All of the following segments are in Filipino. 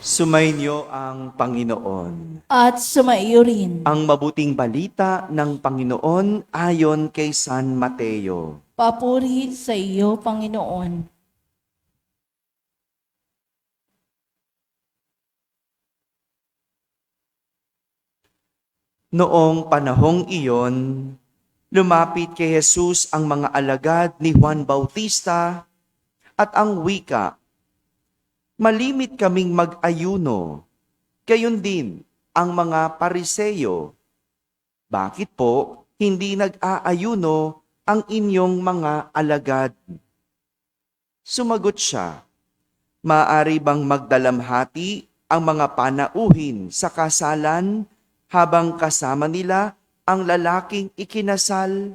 Sumainyo ang Panginoon. At sumaiyo rin. Ang mabuting balita ng Panginoon ayon kay San Mateo. Papuri sa iyo, Panginoon. Noong panahong iyon, lumapit kay Jesus ang mga alagad ni Juan Bautista at ang wika, "Malimit kaming mag-ayuno, gayon din ang mga Pariseyo. Bakit po hindi nag-aayuno ang inyong mga alagad?" Sumagot siya, "Maaari bang magdalamhati ang mga panauhin sa kasalan habang kasama nila ang lalaking ikinasal?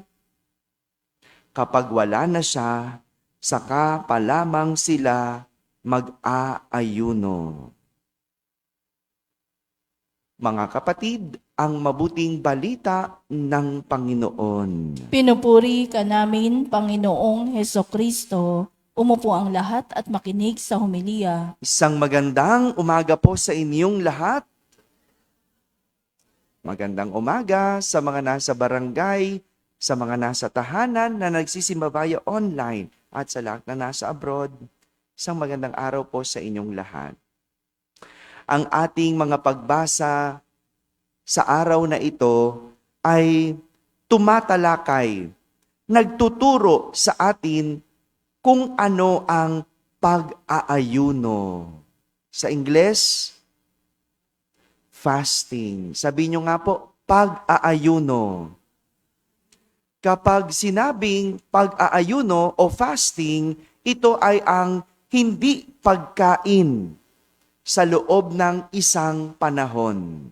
Kapag wala na siya, saka pa lamang sila mag-aayuno." Mga kapatid, ang mabuting balita ng Panginoon. Pinupuri ka namin, Panginoong Hesukristo. Umupo ang lahat at makinig sa homilya. Isang magandang umaga po sa inyong lahat. Magandang umaga sa mga nasa barangay, sa mga nasa tahanan na nagsisimba via online at sa lahat na nasa abroad. Isang magandang araw po sa inyong lahat. Ang ating mga pagbasa sa araw na ito ay tumatalakay, nagtuturo sa atin kung ano ang pag-aayuno. Sa Ingles, fasting. Sabi nyo nga po, pag-aayuno. Kapag sinabing pag-aayuno o fasting, ito ay ang hindi pagkain sa loob ng isang panahon.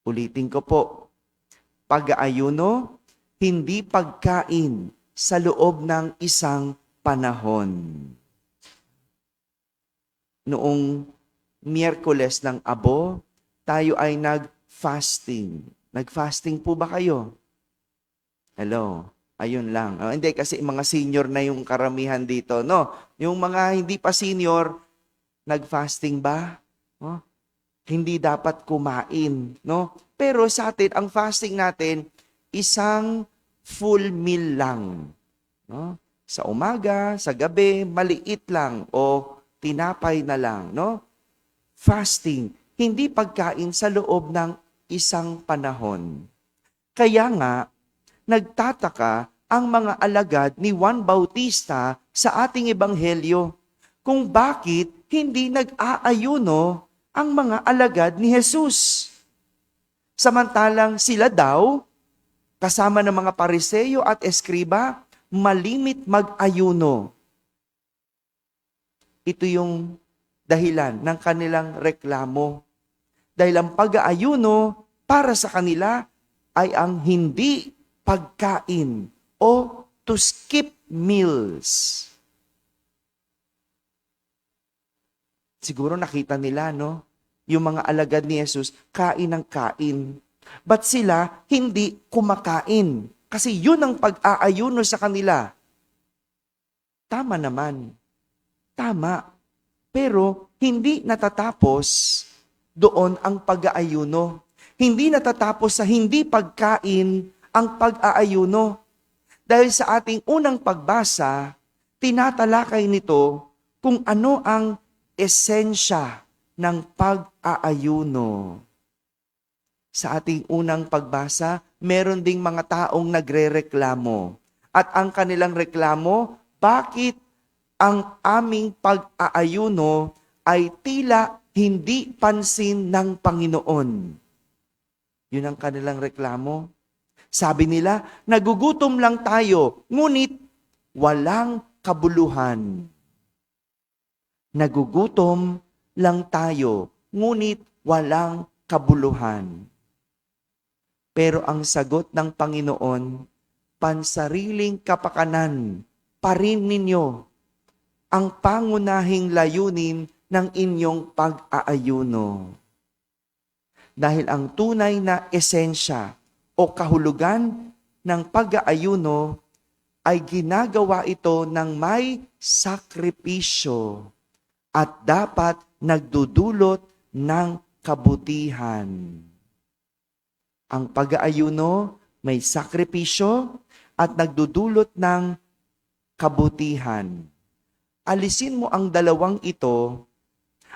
Ulitin ko po, pag-aayuno, hindi pagkain sa loob ng isang panahon. Noong Miyerkules ng Abo, tayo ay nag-fasting. Nag-fasting po ba kayo? Hello? Ayun lang. Hindi, kasi mga senior na yung karamihan dito. No? Yung mga hindi pa senior, nag-fasting ba? Oh, hindi dapat kumain. No? Pero sa atin, ang fasting natin, isang full meal lang. No? Sa umaga, sa gabi, maliit lang o tinapay na lang. No? Fasting, hindi pagkain sa loob ng isang panahon. Kaya nga, nagtataka ang mga alagad ni Juan Bautista sa ating ebanghelyo kung bakit hindi nag-aayuno ang mga alagad ni Jesus. Samantalang sila daw, kasama ng mga Pariseyo at Eskriba, malimit mag-ayuno. Ito yung dahilan ng kanilang reklamo. Dahil ang pag-aayuno para sa kanila ay ang hindi pagkain o to skip meals. Siguro nakita nila, no? Yung mga alagad ni Jesus, kain ng kain. Ba't sila hindi kumakain? Kasi yun ang pag-aayuno sa kanila. Tama naman. Tama. Pero hindi natatapos doon ang pag-aayuno. Hindi natatapos sa hindi pagkain ang pag-aayuno. Dahil sa ating unang pagbasa, tinatalakay nito kung ano ang esensya ng pag-aayuno. Sa ating unang pagbasa, meron ding mga taong nagrereklamo. At ang kanilang reklamo, bakit ang aming pag-aayuno ay tila hindi pansin ng Panginoon? Yun ang kanilang reklamo. Sabi nila, nagugutom lang tayo, ngunit walang kabuluhan. Nagugutom lang tayo, ngunit walang kabuluhan. Pero ang sagot ng Panginoon, pansariling kapakanan pa rin ninyo ang pangunahing layunin ng inyong pag-aayuno. Dahil ang tunay na esensya o kahulugan ng pag-aayuno ay ginagawa ito ng may sakripisyo at dapat nagdudulot ng kabutihan. Ang pag-aayuno may sakripisyo at nagdudulot ng kabutihan. Alisin mo ang dalawang ito,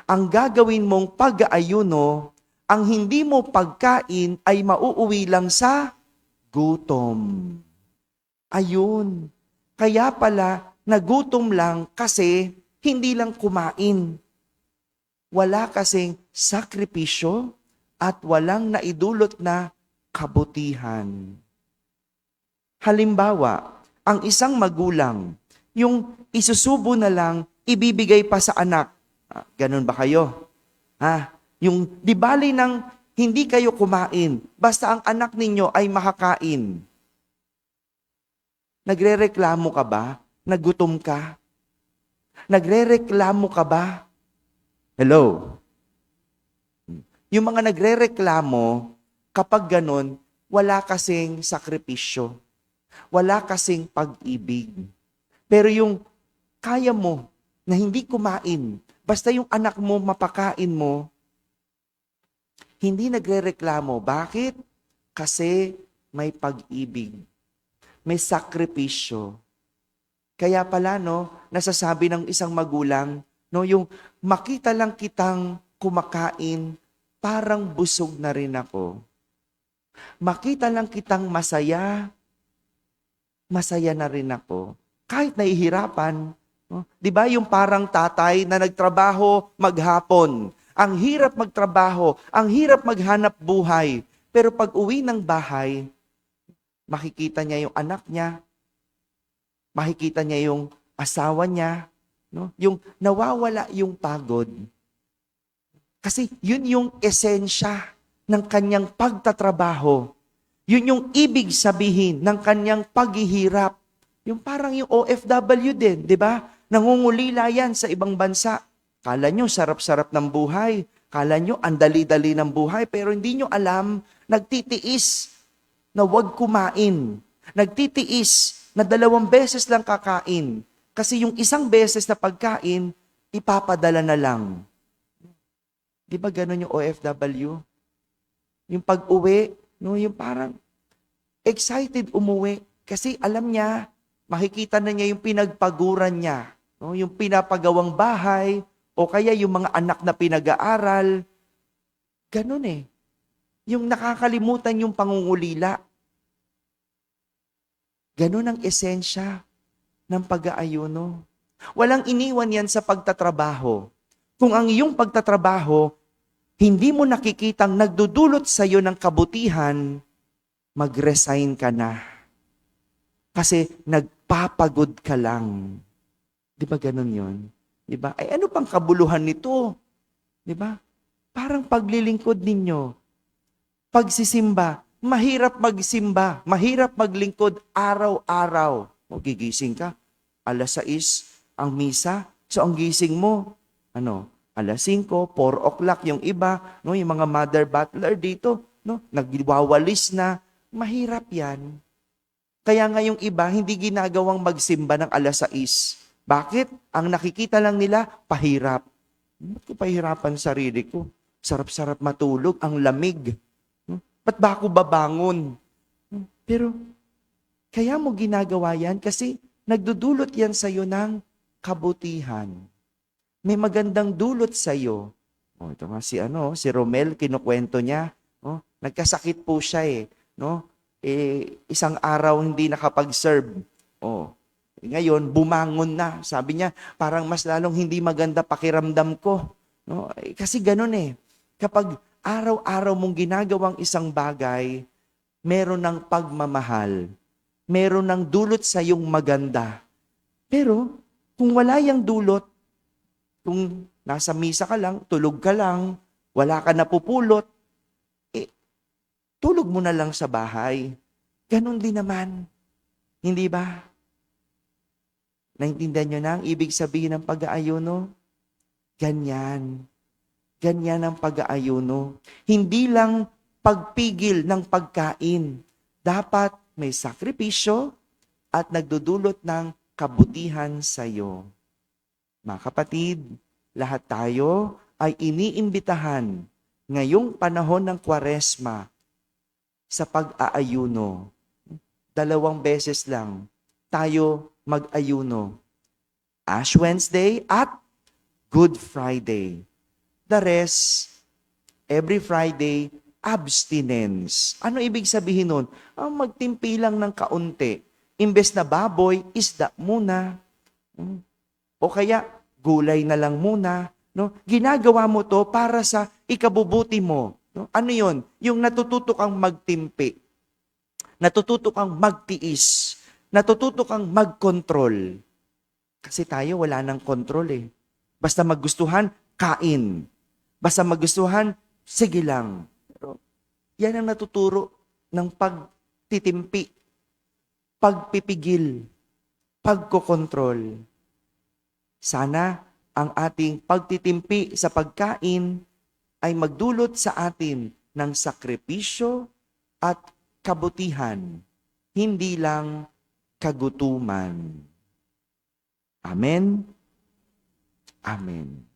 ang gagawin mong pag-aayuno, ang hindi mo pagkain ay mauuwi lang sa gutom. Ayun. Kaya pala, nagutom lang kasi hindi lang kumain. Wala kasing sakripisyo at walang naidulot na kabutihan. Halimbawa, ang isang magulang, yung isusubo na lang, ibibigay pa sa anak. Ganun ba kayo? Yung di bali ng hindi kayo kumain, basta ang anak ninyo ay makakain. Nagrereklamo ka ba? Nagutom ka? Nagrereklamo ka ba? Hello? Yung mga nagrereklamo, kapag ganun, wala kasing sakripisyo. Wala kasing pag-ibig. Pero yung kaya mo na hindi kumain, basta yung anak mo mapakain mo, hindi nagrereklamo. Bakit? Kasi may pag-ibig. May sakripisyo. Kaya pala, nasasabi ng isang magulang, yung makita lang kitang kumakain, parang busog na rin ako. Makita lang kitang masaya, masaya na rin ako. Kahit nahihirapan. Di ba yung parang tatay na nagtrabaho maghapon. Ang hirap magtrabaho, ang hirap maghanap buhay. Pero pag uwi ng bahay, makikita niya yung anak niya, makikita niya yung asawa niya, yung nawawala yung pagod. Kasi yun yung esensya ng kanyang pagtatrabaho. Yun yung ibig sabihin ng kanyang paghihirap. Yung parang yung OFW din, di ba? Nangungulila yan sa ibang bansa. Kala nyo sarap-sarap ng buhay. Kala nyo ang dali-dali ng buhay. Pero hindi nyo alam, nagtitiis na wag kumain. Nagtitiis na 2 beses lang kakain. Kasi yung isang beses na pagkain, ipapadala na lang. Di ba ganun yung OFW? Yung pag-uwi, yung parang excited umuwi. Kasi alam niya, makikita na niya yung pinagpaguran niya. Yung pinapagawang bahay, o kaya yung mga anak na pinag-aaral. Ganun eh. Yung nakakalimutan yung pangungulila. Ganun ang esensya ng pag-aayuno. Walang iniwan yan sa pagtatrabaho. Kung ang iyong pagtatrabaho, hindi mo nakikitang nagdudulot sa iyo ng kabutihan, mag-resign ka na. Kasi nagpapagod ka lang. Di ba ganun yun? Di ba? Ay ano pang kabuluhan nito? Di ba? Parang paglilingkod ninyo. Pagsisimba, mahirap magsimba, mahirap maglingkod araw-araw. O gigising ka, 6:00 ang misa. So ang gising mo, 5:00, 4:00 yung iba, yung mga mother butler dito, nagwawalis na. Mahirap yan. Kaya nga yung iba, hindi ginagawang magsimba ng 6:00. Bakit? Ang nakikita lang nila, pahirap. Ba't ko pahirapan sarili ko? Sarap-sarap matulog, ang lamig. Ba't ba ako babangon? Pero, kaya mo ginagawa yan kasi nagdudulot yan sa'yo ng kabutihan. May magandang dulot sa'yo. Ito nga si Romel, kinukwento niya. Nagkasakit po siya isang araw hindi nakapag-serve. Ngayon, bumangon na. Sabi niya, parang mas lalong hindi maganda pakiramdam ko. Kasi ganun Kapag araw-araw mong ginagawang isang bagay, meron ng pagmamahal. Meron ng dulot sa iyong maganda. Pero, kung wala yung dulot, kung nasa misa ka lang, tulog ka lang, wala ka napupulot, tulog mo na lang sa bahay. Ganon din naman. Hindi ba? Naintindihan nyo na ang ibig sabihin ng pag-aayuno? Ganyan. Ganyan ang pag-aayuno. Hindi lang pagpigil ng pagkain. Dapat may sakripisyo at nagdudulot ng kabutihan sa iyo. Mga kapatid, lahat tayo ay iniimbitahan ngayong panahon ng Kwaresma sa pag-aayuno. 2 beses lang tayo mag-ayuno. Ash Wednesday at Good Friday. The rest, every Friday, abstinence. Ano ibig sabihin nun? Magtimpi lang ng kaunti. Imbes na baboy, isda muna. O kaya, gulay na lang muna. No? Ginagawa mo to para sa ikabubuti mo. No? Ano yon? Yung natututo kang magtimpi. Natututo kang magtiis. Natututo kang magkontrol. Kasi tayo wala nang kontrol eh. Basta magustuhan, kain. Basta magustuhan, sige lang. Pero yan ang natuturo ng pagtitimpi, pagpipigil, pagkokontrol. Sana ang ating pagtitimpi sa pagkain ay magdulot sa atin ng sakripisyo at kabutihan, hindi lang kagutuman. Amen? Amen.